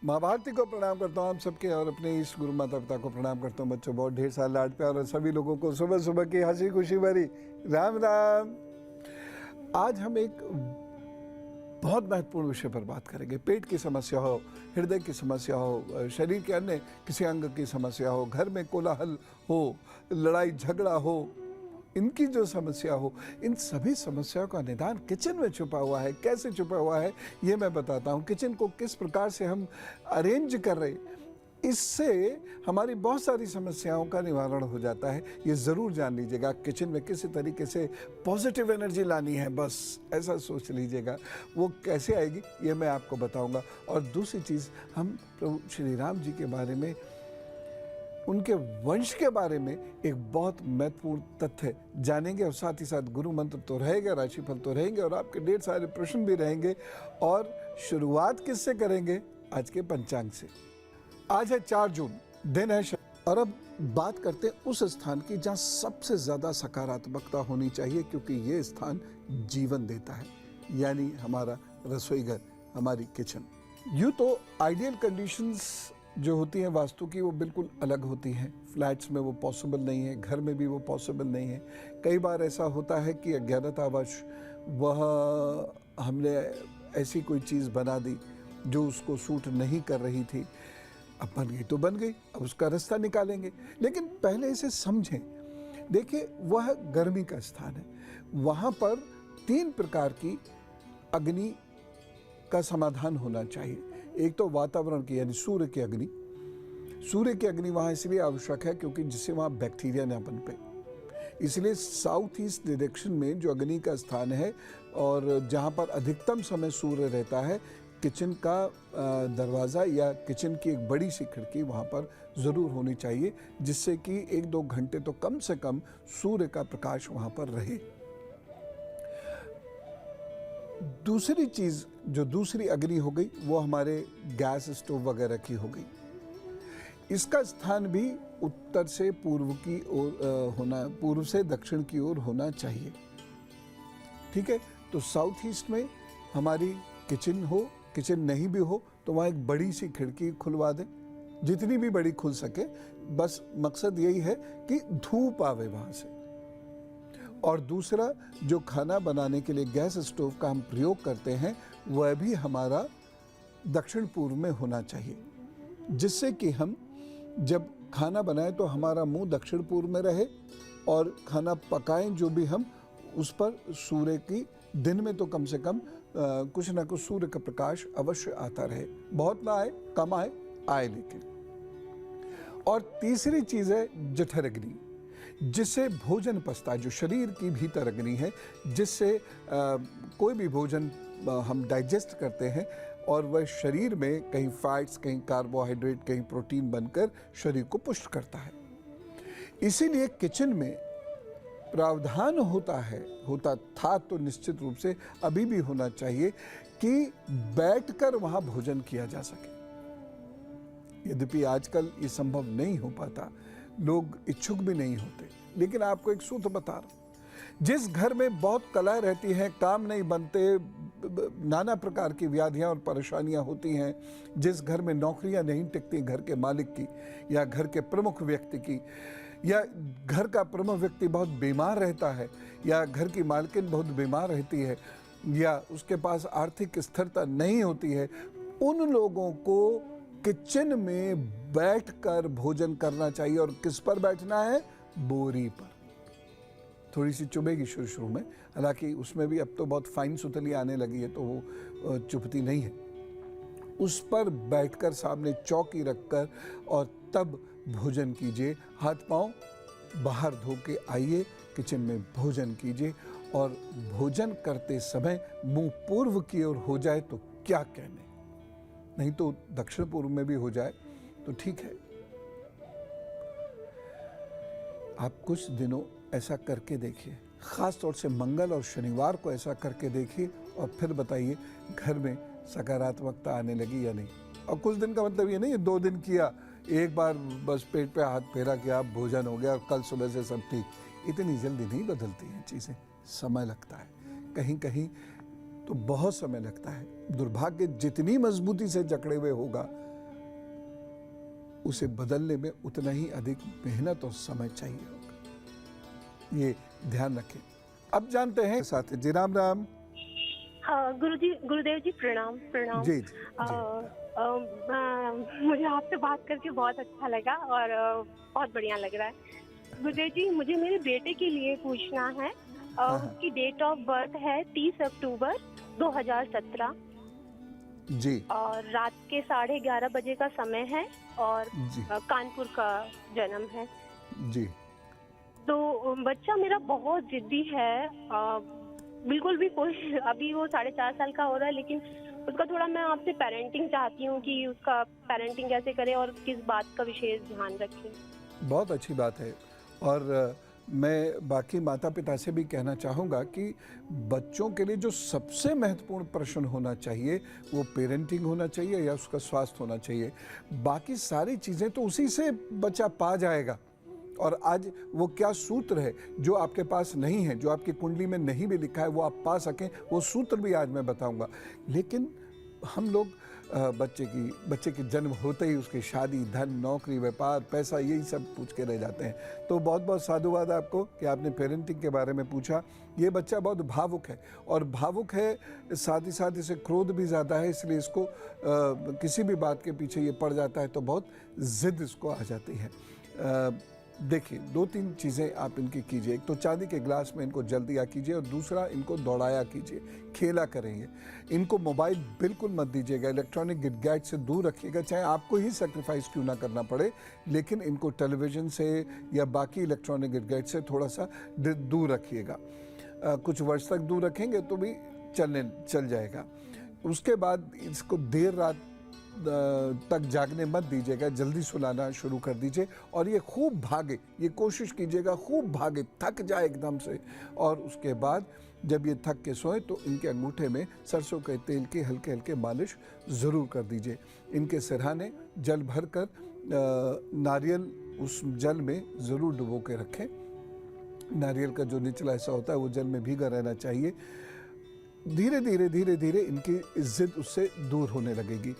माँ भारती को प्रणाम करता हूँ आप सबके, और अपने इस गुरु माता पिता को प्रणाम करता हूँ। बच्चों, बहुत ढेर सारा लाड प्यार और सभी लोगों को सुबह सुबह की हंसी खुशी भरी राम राम। आज हम एक बहुत महत्वपूर्ण विषय पर बात करेंगे। पेट की समस्या हो, हृदय की समस्या हो, शरीर के अन्य किसी अंग की समस्या हो, घर में कोलाहल हो, लड़ाई झगड़ा हो, इनकी जो समस्या हो, इन सभी समस्याओं का निदान किचन में छुपा हुआ है। कैसे छुपा हुआ है ये मैं बताता हूँ। किचन को किस प्रकार से हम अरेंज कर रहे, इससे हमारी बहुत सारी समस्याओं का निवारण हो जाता है। ये ज़रूर जान लीजिएगा। किचन में किसी तरीके से पॉजिटिव एनर्जी लानी है, बस ऐसा सोच लीजिएगा। वो कैसे आएगी ये मैं आपको बताऊंगा। और दूसरी चीज़, हम प्रभु श्री राम जी के बारे में, उनके वंश के बारे में एक बहुत महत्वपूर्ण तथ्य जानेंगे, और साथ ही साथ गुरु मंत्र तो रहेगा, राशिफल तो रहेंगे, और आपके ढेर सारे प्रश्न भी रहेंगे। और शुरुआत किससे करेंगे? आज के पंचांग से। आज है 4 जून, दिन है और अब बात करते हैं उस स्थान की जहाँ सबसे ज़्यादा सकारात्मकता होनी चाहिए, क्योंकि ये स्थान जीवन देता है, यानी हमारा रसोई घर, हमारी किचन। यूँ तो आइडियल कंडीशंस जो होती हैं वास्तु की, वो बिल्कुल अलग होती हैं। फ्लैट्स में वो पॉसिबल नहीं है, घर में भी वो पॉसिबल नहीं है। कई बार ऐसा होता है कि अज्ञानतावश वह हमने ऐसी कोई चीज़ बना दी जो उसको सूट नहीं कर रही थी। अब बन गई तो बन गई, अब उसका रास्ता निकालेंगे, लेकिन पहले इसे समझें। देखिए, वह गर्मी का स्थान है। वहाँ पर 3 प्रकार की अग्नि का समाधान होना चाहिए। एक तो वातावरण की, यानी सूर्य की अग्नि। सूर्य की अग्नि वहाँ इसलिए आवश्यक है क्योंकि जिससे वहाँ बैक्टीरिया न पनपे। इसलिए साउथ ईस्ट डायरेक्शन में जो अग्नि का स्थान है और जहाँ पर अधिकतम समय सूर्य रहता है, किचन का दरवाज़ा या किचन की एक बड़ी सी खिड़की वहाँ पर ज़रूर होनी चाहिए, जिससे कि 1-2 घंटे तो कम से कम सूर्य का प्रकाश वहाँ पर रहे। दूसरी चीज़, जो दूसरी अग्नि हो गई, वो हमारे गैस स्टोव वगैरह की हो गई। इसका स्थान भी उत्तर से पूर्व की ओर होना, पूर्व से दक्षिण की ओर होना चाहिए। ठीक है, तो साउथ ईस्ट में हमारी किचन हो, किचन नहीं भी हो तो वहाँ एक बड़ी सी खिड़की खुलवा दें, जितनी भी बड़ी खुल सके। बस मकसद यही है कि धूप आवे वहाँ से। और दूसरा, जो खाना बनाने के लिए गैस स्टोव का हम प्रयोग करते हैं, वह भी हमारा दक्षिण पूर्व में होना चाहिए, जिससे कि हम जब खाना बनाएं तो हमारा मुंह दक्षिण पूर्व में रहे, और खाना पकाएं जो भी हम, उस पर सूर्य की, दिन में तो कम से कम कुछ ना कुछ सूर्य का प्रकाश अवश्य आता रहे। बहुत ना आए, कम आए, आए लेकिन। और तीसरी चीज़ है जठर अग्नि, जिससे भोजन पचता है, जो शरीर की भीतर अग्नि है, जिससे कोई भी भोजन हम डाइजेस्ट करते हैं और वह शरीर में कहीं फैट्स, कहीं कार्बोहाइड्रेट, कहीं प्रोटीन बनकर शरीर को पुष्ट करता है। इसीलिए किचन में प्रावधान होता था तो निश्चित रूप से अभी भी होना चाहिए कि बैठकर वहाँ भोजन किया जा सके। यद्यपि आजकल ये संभव नहीं हो पाता, लोग इच्छुक भी नहीं होते, लेकिन आपको एक सूत्र बता रहा हूं। जिस घर में बहुत कलह रहती है, काम नहीं बनते, नाना प्रकार की व्याधियां और परेशानियां होती हैं, जिस घर में नौकरियां नहीं टिकती घर के मालिक की या घर के प्रमुख व्यक्ति की, या घर का प्रमुख व्यक्ति बहुत बीमार रहता है, या घर की मालकिन बहुत बीमार रहती है, या उसके पास आर्थिक स्थिरता नहीं होती है, उन लोगों को किचन में बैठकर भोजन करना चाहिए। और किस पर बैठना है? बोरी पर। थोड़ी सी चुभेगी शुरू में, हालांकि उसमें भी अब तो बहुत फाइन सुतली आने लगी है, तो वो चुभती नहीं है। उस पर बैठकर, सामने चौकी रखकर, और तब भोजन कीजिए। हाथ पांव बाहर धो के आइए, किचन में भोजन कीजिए। और भोजन करते समय मुंह पूर्व की ओर हो जाए तो क्या कहने, नहीं तो दक्षिण पूर्व में भी हो जाए तो ठीक है। आप कुछ दिनों ऐसा करके देखिए, खास तौर से मंगल और शनिवार को ऐसा करके देखिए, और फिर बताइए घर में सकारात्मकता आने लगी या नहीं। और कुछ दिन का मतलब ये नहीं है 2 दिन किया, एक बार बस पेट पे हाथ फेरा किया, भोजन हो गया और कल सुबह से सब ठीक। इतनी जल्दी नहीं बदलती हैं चीज़ें, समय लगता है, कहीं कहीं तो बहुत समय लगता है। दुर्भाग्य जितनी मजबूती से जकड़े हुए होगा उसे बदलने में उतना ही अधिक मेहनत और समय चाहिए होगा। ये ध्यान रखें। अब जानते हैं साथ जी। राम राम। हाँ, गुरुदेव जी प्रणाम प्रणाम। जी जी जी। मुझे आपसे बात करके बहुत अच्छा लगा और बहुत बढ़िया लग रहा है। गुरुदेव जी, मुझे मेरे बेटे के लिए पूछना है। हाँ हाँ। उसकी डेट ऑफ बर्थ है 30 अक्टूबर 2017 जी और रात के 11:30 बजे का समय है और जी कानपुर का जन्म है। जी। तो बच्चा मेरा बहुत जिद्दी है। बिल्कुल भी कोई अभी वो 4.5 साल का हो रहा है, लेकिन उसका थोड़ा मैं आपसे पेरेंटिंग चाहती हूँ कि उसका पेरेंटिंग कैसे करें और किस बात का विशेष ध्यान रखें। बहुत अच्छी बात है। और मैं बाकी माता पिता से भी कहना चाहूँगा कि बच्चों के लिए जो सबसे महत्वपूर्ण प्रश्न होना चाहिए वो पेरेंटिंग होना चाहिए या उसका स्वास्थ्य होना चाहिए। बाकी सारी चीज़ें तो उसी से बच्चा पा जाएगा। और आज वो क्या सूत्र है जो आपके पास नहीं है, जो आपकी कुंडली में नहीं भी लिखा है, वो आप पा सकें, वो सूत्र भी आज मैं बताऊंगा। लेकिन हम लोग बच्चे की जन्म होते ही उसकी शादी, धन, नौकरी, व्यापार, पैसा, यही सब पूछ के रह जाते हैं। तो बहुत बहुत साधुवाद आपको कि आपने पेरेंटिंग के बारे में पूछा। ये बच्चा बहुत भावुक है और भावुक है, साथ ही साथ इसे क्रोध भी ज़्यादा है, इसलिए इसको किसी भी बात के पीछे ये पड़ जाता है तो बहुत ज़िद इसको आ जाती है। देखिए, 2-3 चीज़ें आप इनकी कीजिए। एक तो चांदी के गिलास में इनको जल दिया कीजिए और दूसरा इनको दौड़ाया कीजिए, खेला करेंगे। इनको मोबाइल बिल्कुल मत दीजिएगा, इलेक्ट्रॉनिक गैजेट से दूर रखिएगा, चाहे आपको ही सेक्रीफाइस क्यों ना करना पड़े, लेकिन इनको टेलीविज़न से या बाकी इलेक्ट्रॉनिक गैजेट से थोड़ा सा दूर रखिएगा। कुछ वर्ष तक दूर रखेंगे तो भी चल जाएगा। उसके बाद इसको देर रात तक जागने मत दीजिएगा, जल्दी सुलाना शुरू कर दीजिए और ये खूब भागे, ये कोशिश कीजिएगा खूब भागे, थक जाए एकदम से। और उसके बाद जब ये थक के सोए तो इनके अंगूठे में सरसों के तेल की हल्के हल्के मालिश ज़रूर कर दीजिए। इनके सिरहाने जल भर कर नारियल उस जल में ज़रूर डुबो के रखें। नारियल का जो निचला हिस्सा होता है वो जल में भीगा रहना चाहिए। धीरे धीरे इनकी जिद उससे दूर होने लगेगी।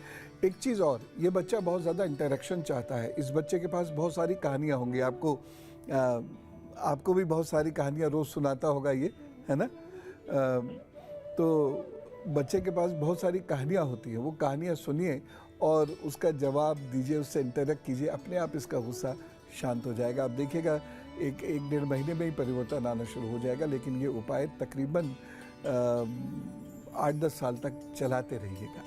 एक चीज़ और, ये बच्चा बहुत ज़्यादा इंटरेक्शन चाहता है। इस बच्चे के पास बहुत सारी कहानियाँ होंगी, आपको भी बहुत सारी कहानियाँ रोज़ सुनाता होगा ये, है ना? तो बच्चे के पास बहुत सारी कहानियाँ होती हैं, वो कहानियाँ सुनिए और उसका जवाब दीजिए, उससे इंटरेक्ट कीजिए, अपने आप इसका गुस्सा शांत हो जाएगा। आप देखिएगा एक 1-1.5 महीने में ही परिवर्तन आना शुरू हो जाएगा। लेकिन ये उपाय तकरीबन 8-10 साल तक चलाते रहिएगा।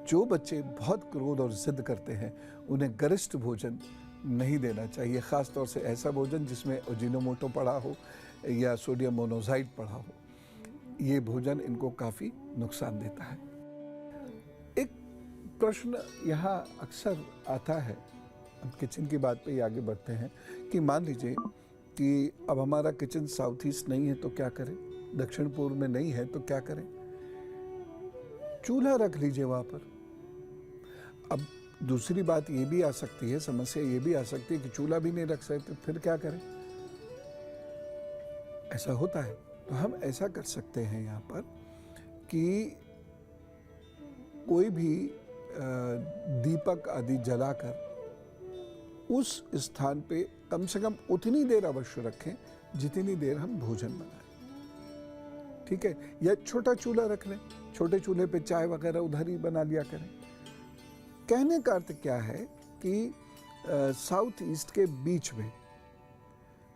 जो बच्चे बहुत क्रोध और जिद करते हैं उन्हें गरिष्ठ भोजन नहीं देना चाहिए, ख़ास तौर से ऐसा भोजन जिसमें अजीनोमोटो पड़ा हो या सोडियम मोनोज़ाइड पड़ा हो। ये भोजन इनको काफ़ी नुकसान देता है। एक प्रश्न यहाँ अक्सर आता है, हम किचन की बात पे ही आगे बढ़ते हैं, कि मान लीजिए कि अब हमारा किचन साउथ ईस्ट नहीं है तो क्या करें, दक्षिण पूर्व में नहीं है तो क्या करें? चूल्हा रख लीजिए वहाँ पर। अब दूसरी बात ये भी आ सकती है, समस्या ये भी आ सकती है कि चूल्हा भी नहीं रख सकते, फिर क्या करें? ऐसा होता है। तो हम ऐसा कर सकते हैं यहाँ पर कि कोई भी दीपक आदि जलाकर उस स्थान पे कम से कम उतनी देर अवश्य रखें जितनी देर हम भोजन बनाएं। ठीक है? या छोटा चूल्हा रख लें, छोटे चूल्हे पे चाय वगैरह उधर ही बना लिया करें। कहने का अर्थ क्या है कि साउथ ईस्ट के बीच में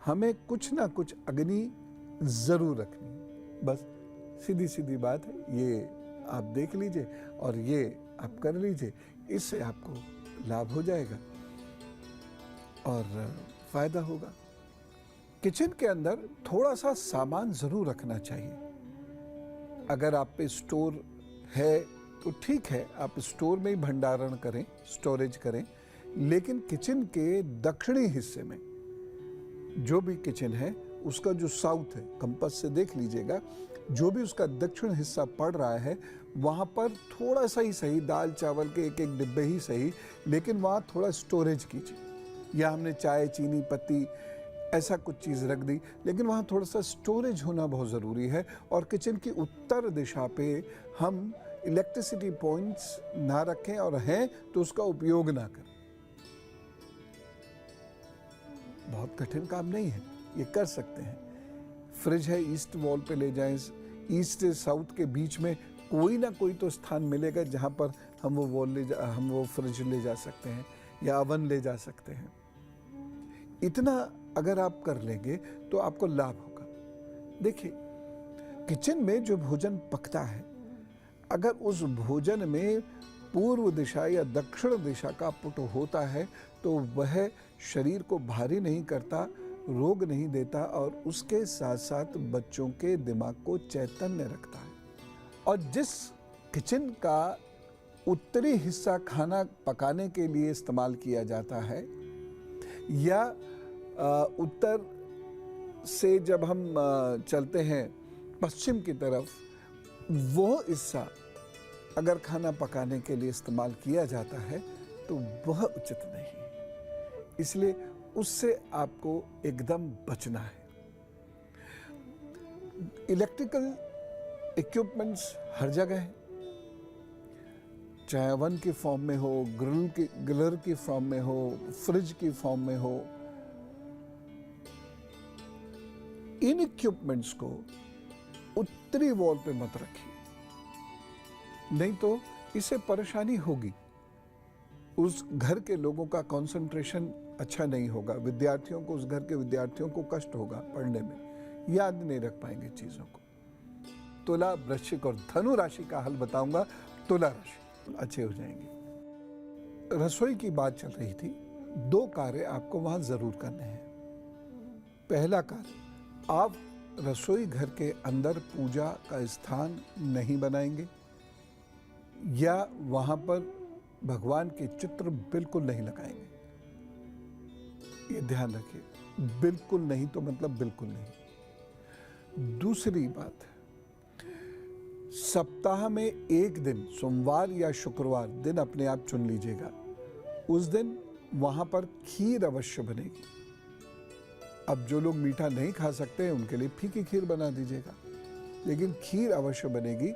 हमें कुछ ना कुछ अग्नि ज़रूर रखनी है। बस सीधी सीधी बात है, ये आप देख लीजिए और ये आप कर लीजिए, इससे आपको लाभ हो जाएगा और फ़ायदा होगा। किचन के अंदर थोड़ा सा सामान ज़रूर रखना चाहिए। अगर आप पे स्टोर है तो ठीक है, आप स्टोर में ही भंडारण करें, स्टोरेज करें, लेकिन किचन के दक्षिणी हिस्से में जो भी किचन है उसका जो साउथ है, कंपास से देख लीजिएगा, जो भी उसका दक्षिण हिस्सा पड़ रहा है वहाँ पर थोड़ा सा ही सही, दाल चावल के एक एक डिब्बे ही सही, लेकिन वहाँ थोड़ा स्टोरेज कीजिए। या हमने चाय, चीनी, पत्ती ऐसा कुछ चीज़ रख दी, लेकिन वहाँ थोड़ा सा स्टोरेज होना बहुत ज़रूरी है। और किचन की उत्तर दिशा पे हम इलेक्ट्रिसिटी पॉइंट्स ना रखें, और हैं तो उसका उपयोग ना करें। बहुत कठिन काम नहीं है, ये कर सकते हैं। फ्रिज है, ईस्ट वॉल पे ले जाएं, ईस्ट से साउथ के बीच में कोई ना कोई तो स्थान मिलेगा जहाँ पर हम वो फ्रिज ले जा सकते हैं या अवन ले जा सकते हैं। इतना अगर आप कर लेंगे तो आपको लाभ होगा। देखिए, किचन में जो भोजन पकता है, अगर उस भोजन में पूर्व दिशा या दक्षिण दिशा का पुट होता है तो वह शरीर को भारी नहीं करता, रोग नहीं देता, और उसके साथ साथ बच्चों के दिमाग को चैतन्य रखता है। और जिस किचन का उत्तरी हिस्सा खाना पकाने के लिए इस्तेमाल किया जाता है, या उत्तर से जब हम चलते हैं पश्चिम की तरफ, वो हिस्सा अगर खाना पकाने के लिए इस्तेमाल किया जाता है तो वह उचित नहीं है। इसलिए उससे आपको एकदम बचना है। इलेक्ट्रिकल इक्विपमेंट्स हर जगह है, चाहे ओवन की फॉर्म में हो, ग्रिलर की फॉर्म में हो, फ्रिज की फॉर्म में हो। इन इक्विपमेंट्स को उत्तरी वॉल पे मत रखिए, नहीं तो इससे परेशानी होगी। उस घर के लोगों का कंसंट्रेशन अच्छा नहीं होगा, विद्यार्थियों को, उस घर के विद्यार्थियों को कष्ट होगा पढ़ने में, याद नहीं रख पाएंगे चीजों को। तुला, वृश्चिक और धनु राशि का हल बताऊंगा। तुला राशि अच्छे हो जाएंगे। रसोई की बात चल रही थी, 2 कार्य आपको वहां जरूर करने हैं। पहला कार्य, आप रसोई घर के अंदर पूजा का स्थान नहीं बनाएंगे, या वहां पर भगवान के चित्र बिल्कुल नहीं लगाएंगे। ये ध्यान रखिए, बिल्कुल नहीं तो मतलब बिल्कुल नहीं। दूसरी बात, सप्ताह में एक दिन, सोमवार या शुक्रवार दिन अपने आप चुन लीजिएगा, उस दिन वहां पर खीर अवश्य बनेगी। अब जो लोग मीठा नहीं खा सकते हैं उनके लिए फीकी खीर बना दीजिएगा, लेकिन खीर अवश्य बनेगी।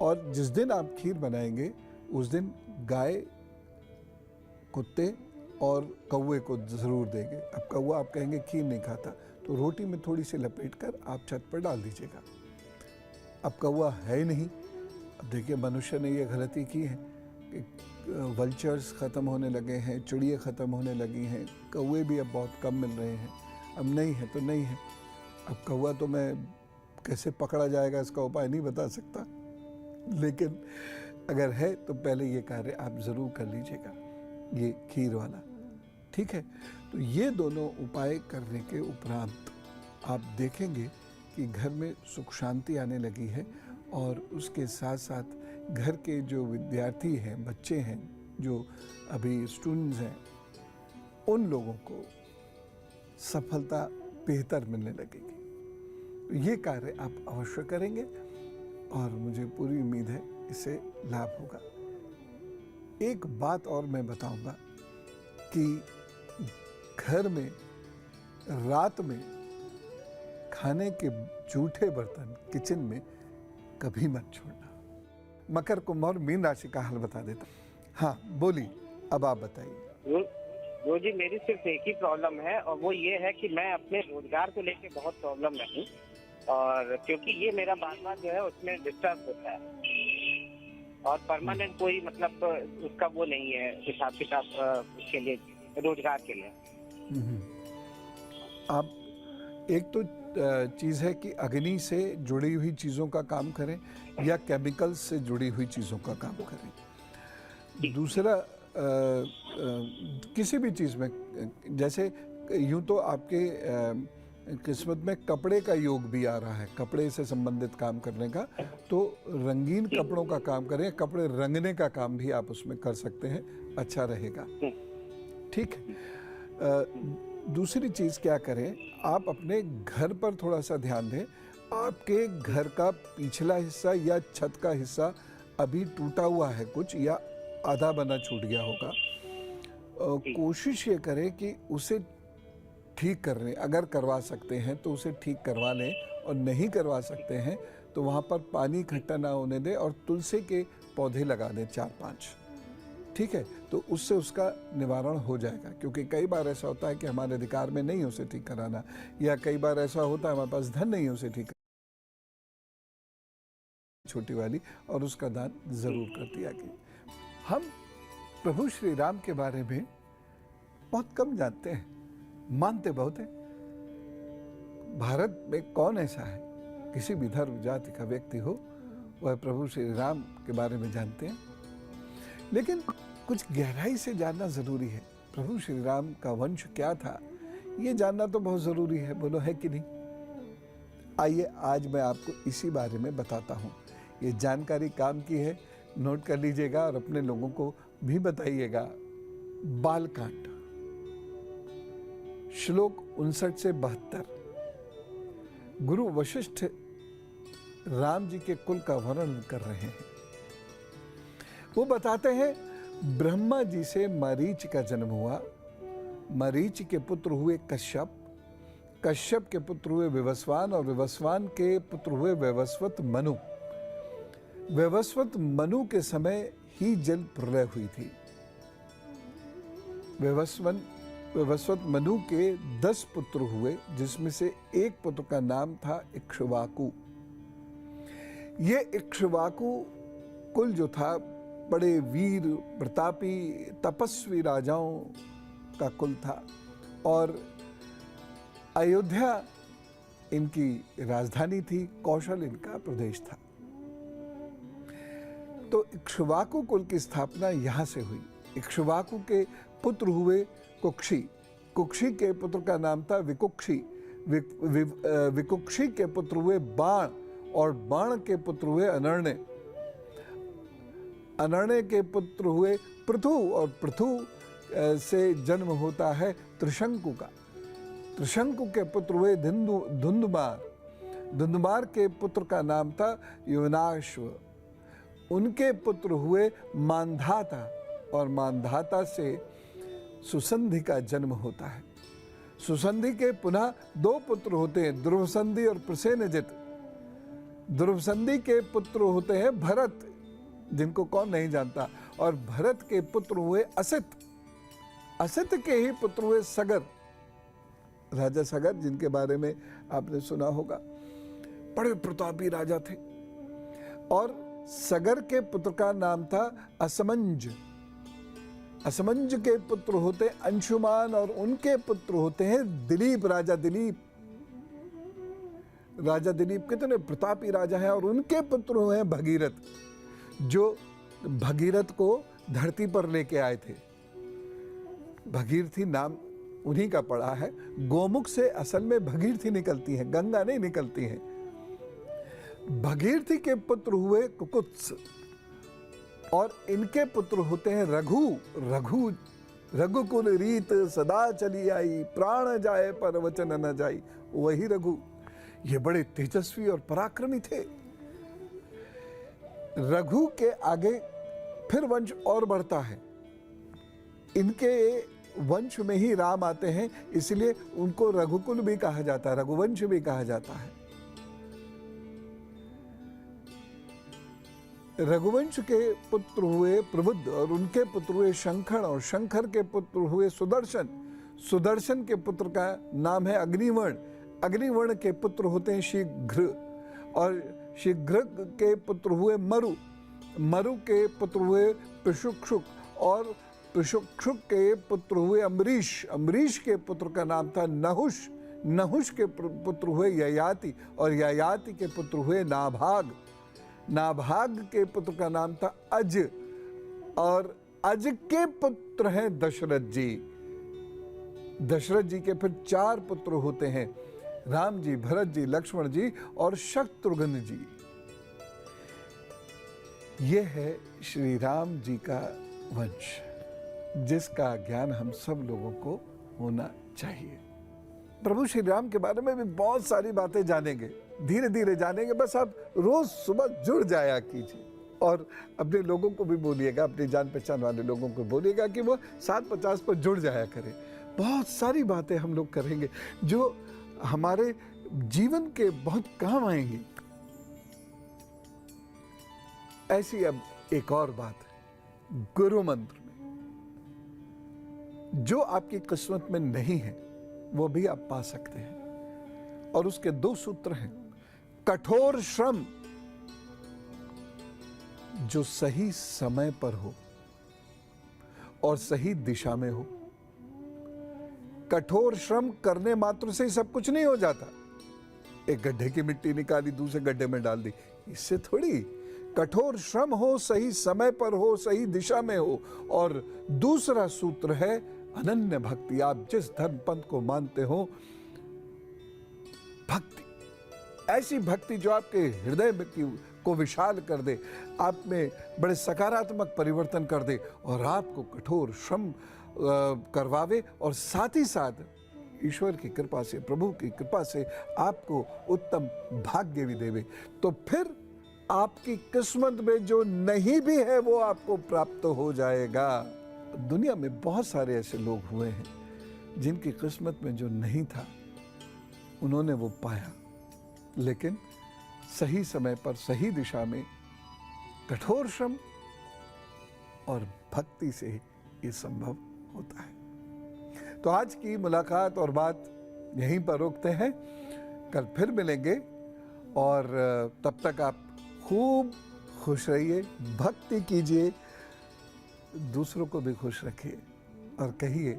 और जिस दिन आप खीर बनाएंगे उस दिन गाय, कुत्ते और कौवे को जरूर देंगे। अब कौवा आप कहेंगे खीर नहीं खाता, तो रोटी में थोड़ी सी लपेट कर आप छत पर डाल दीजिएगा। अब कौवा है ही नहीं। अब देखिए, मनुष्य ने ये गलती की है कि वल्चर्स ख़त्म होने लगे हैं, चिड़िया ख़त्म होने लगी हैं, कौवे भी अब बहुत कम मिल रहे हैं। अब नहीं है तो नहीं है। अब कौवा तो मैं कैसे पकड़ा जाएगा इसका उपाय नहीं बता सकता, लेकिन अगर है तो पहले ये कार्य आप ज़रूर कर लीजिएगा, ये खीर वाला। ठीक है, तो ये दोनों उपाय करने के उपरांत आप देखेंगे कि घर में सुख शांति आने लगी है, और उसके साथ साथ घर के जो विद्यार्थी हैं, बच्चे हैं, जो अभी स्टूडेंट्स हैं, उन लोगों को सफलता बेहतर मिलने लगेगी। तो ये कार्य आप अवश्य करेंगे और मुझे पूरी उम्मीद है इससे लाभ होगा। एक बात और मैं बताऊंगा कि घर में रात में खाने के जूठे बर्तन किचन में कभी मत छोड़ना। मकर, कुंभ और मीन राशि का हल बता देता। हाँ बोलिए, अब आप बताइए। वो जी, मेरी सिर्फ एक ही प्रॉब्लम है, और वो ये है कि मैं अपने रोजगार को लेके बहुत प्रॉब्लम में हूँ, और क्योंकि ये मेरा बार बार जो है उसमें डिस्टर्ब होता है, और परमानेंट कोई मतलब उसका वो नहीं है हिसाब किताब के लिए, रोजगार के लिए। आप एक तो चीज़ है कि अग्नि से जुड़ी हुई चीज़ों का काम करें या केमिकल से जुड़ी हुई चीज़ों का काम करें। दूसरा, किसी भी चीज़ में, जैसे यूं तो आपके किस्मत में कपड़े का योग भी आ रहा है, कपड़े से संबंधित काम करने का, तो रंगीन कपड़ों का काम करें, कपड़े रंगने का काम भी आप उसमें कर सकते हैं, अच्छा रहेगा। ठीक है। दूसरी चीज़ क्या करें, आप अपने घर पर थोड़ा सा ध्यान दें। आपके घर का पिछला हिस्सा या छत का हिस्सा अभी टूटा हुआ है कुछ, या आधा बना छूट गया होगा। कोशिश ये करें कि उसे ठीक कर लें। अगर करवा सकते हैं तो उसे ठीक करवा लें, और नहीं करवा सकते हैं तो वहाँ पर पानी इकट्ठा ना होने दें और तुलसी के पौधे लगा दें 4-5, ठीक है, तो उससे उसका निवारण हो जाएगा। क्योंकि कई बार ऐसा होता है कि हमारे अधिकार में नहीं उसे ठीक कराना, या कई बार ऐसा होता है हमारे पास धन नहीं है उसे ठीक कराना, छोटी वाली, और उसका दान जरूर कर दिया गया। हम प्रभु श्री राम के बारे में बहुत कम जानते हैं, मानते बहुत हैं। भारत में कौन ऐसा है, किसी भी धर्म जाति का व्यक्ति हो, वह प्रभु श्री राम के बारे में जानते हैं, लेकिन कुछ गहराई से जानना जरूरी है। प्रभु श्री राम का वंश क्या था, ये जानना तो बहुत जरूरी है, बोलो है कि नहीं? आइए आज मैं आपको इसी बारे में बताता हूँ। ये जानकारी काम की है, नोट कर लीजिएगा और अपने लोगों को भी बताइएगा। बालकांड, श्लोक 59 से 72। गुरु वशिष्ठ राम जी के कुल का वर्णन कर रहे हैं। वो बताते हैं ब्रह्मा जी से मरीच का जन्म हुआ, मरीच के पुत्र हुए कश्यप, कश्यप के पुत्र हुए विवस्वान, और विवस्वान के पुत्र हुए वैवस्वत मनु। वैवस्वत मनु के समय ही जल प्रलय हुई थी। वैवस्वत मनु के 10 पुत्र हुए, जिसमें से एक पुत्र का नाम था इक्ष्वाकु। ये इक्ष्वाकु कुल जो था बड़े वीर प्रतापी तपस्वी राजाओं का कुल था, और अयोध्या इनकी राजधानी थी, कौशल इनका प्रदेश था। तो इक्ष्वाकु कुल की स्थापना यहां से हुई। इक्ष्वाकु के पुत्र हुए कुक्षी, कुक्षी के पुत्र का नाम था विकुक्षी, विकुक्षी के पुत्र हुए बाण, और बाण के पुत्र हुए अनर्ण्य, अनर्ण्य के पुत्र हुए पृथु, और पृथु से जन्म होता है त्रिशंकु का। त्रिशंकु के पुत्र हुए धुंधुमार, धुंधुमार के पुत्र का नाम था युवनाश्व, उनके पुत्र हुए मांधाता, और मांधाता से सुसंधि का जन्म होता है। सुसंधि के पुनः 2 पुत्र होते हैं, ध्रुवसंधि और प्रसेनजित। ध्रुवसंधि के पुत्र होते हैं भरत, जिनको कौन नहीं जानता, और भरत के पुत्र हुए असित, असित के ही पुत्र हुए सगर, राजा सगर, जिनके बारे में आपने सुना होगा, बड़े प्रतापी राजा थे। और सगर के पुत्र का नाम था असमंज, असमंज के पुत्र होते अंशुमान, और उनके पुत्र होते हैं दिलीप, राजा दिलीप। राजा दिलीप कितने प्रतापी राजा हैं, और उनके पुत्र हुए हैं भगीरथ, जो भगीरथ को धरती पर लेके आए थे। भगीरथी नाम उन्हीं का पड़ा है। गोमुख से असल में भगीरथी निकलती है, गंगा नहीं निकलती है। भगीरथी के पुत्र हुए कुकुत्स, और इनके पुत्र होते हैं रघु। रघु, रघुकुल रीत सदा चली आई, प्राण जाए पर वचन न जाई, वही रघु। ये बड़े तेजस्वी और पराक्रमी थे। रघु के आगे फिर वंश और बढ़ता है, इनके वंश में ही राम आते हैं, इसलिए उनको रघुकुल भी कहा जाता है, रघुवंश भी कहा जाता है। रघुवंश के पुत्र हुए प्रबुद्ध, और उनके पुत्र हुए शंखर, और शंखर के पुत्र हुए सुदर्शन। सुदर्शन के पुत्र का नाम है अग्निवर्ण, अग्निवर्ण के पुत्र होते हैं शीघ्र, और शीघ्र के पुत्र हुए मरु, मरु के पुत्र हुए पिशुक्षुक, और पिशुक्षुक के पुत्र हुए अम्बरीश, अम्बरीश के पुत्र का नाम था नहुष, नहुष के पुत्र हुए ययाति, और ययाति के पुत्र हुए नाभाग, नाभाग के पुत्र का नाम था अज, और अज के पुत्र हैं दशरथ जी। दशरथ जी के फिर 4 पुत्र होते हैं, राम जी, भरत जी, लक्ष्मण जी और शत्रुघ्न जी। यह है श्री राम जी का वंश, जिसका ज्ञान हम सब लोगों को होना चाहिए। प्रभु श्री राम के बारे में भी बहुत सारी बातें जानेंगे, धीरे धीरे जानेंगे। बस आप रोज सुबह जुड़ जाया कीजिए, और अपने लोगों को भी बोलिएगा, अपनी जान पहचान वाले लोगों को बोलिएगा कि वो 750 पर जुड़ जाया करें। बहुत सारी बातें हम लोग करेंगे जो हमारे जीवन के बहुत काम आएंगी। ऐसी अब एक और बात है, गुरु मंत्र में जो आपकी किस्मत में नहीं है वो भी आप पा सकते हैं, और उसके 2 सूत्र हैं। कठोर श्रम जो सही समय पर हो और सही दिशा में हो। कठोर श्रम करने मात्र से ही सब कुछ नहीं हो जाता। एक गड्ढे की मिट्टी निकाली, दूसरे गड्ढे में डाल दी, इससे थोड़ी। कठोर श्रम हो, सही समय पर हो, सही दिशा में हो। और दूसरा सूत्र है अनन्य भक्ति। आप जिस धर्म पंथ को मानते हो, भक्ति, ऐसी भक्ति जो आपके हृदय को विशाल कर दे, आप में बड़े सकारात्मक परिवर्तन कर दे, और आपको कठोर श्रम करवावे, और साथ ही साथ ईश्वर की कृपा से, प्रभु की कृपा से आपको उत्तम भाग्य भी देवे। तो फिर आपकी किस्मत में जो नहीं भी है वो आपको प्राप्त हो जाएगा। दुनिया में बहुत सारे ऐसे लोग हुए हैं जिनकी किस्मत में जो नहीं था उन्होंने वो पाया, लेकिन सही समय पर, सही दिशा में, कठोर श्रम और भक्ति से ये संभव होता है। तो आज की मुलाकात और बात यहीं पर रोकते हैं। कल फिर मिलेंगे, और तब तक आप खूब खुश रहिए, भक्ति कीजिए, दूसरों को भी खुश रखिए, और कहिए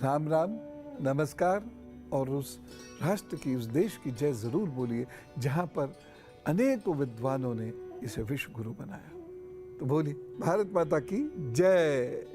राम राम, नमस्कार, और उस राष्ट्र की, उस देश की जय जरूर बोलिए जहां पर अनेकों विद्वानों ने इसे विश्व गुरु बनाया। तो बोलिए भारत माता की जय।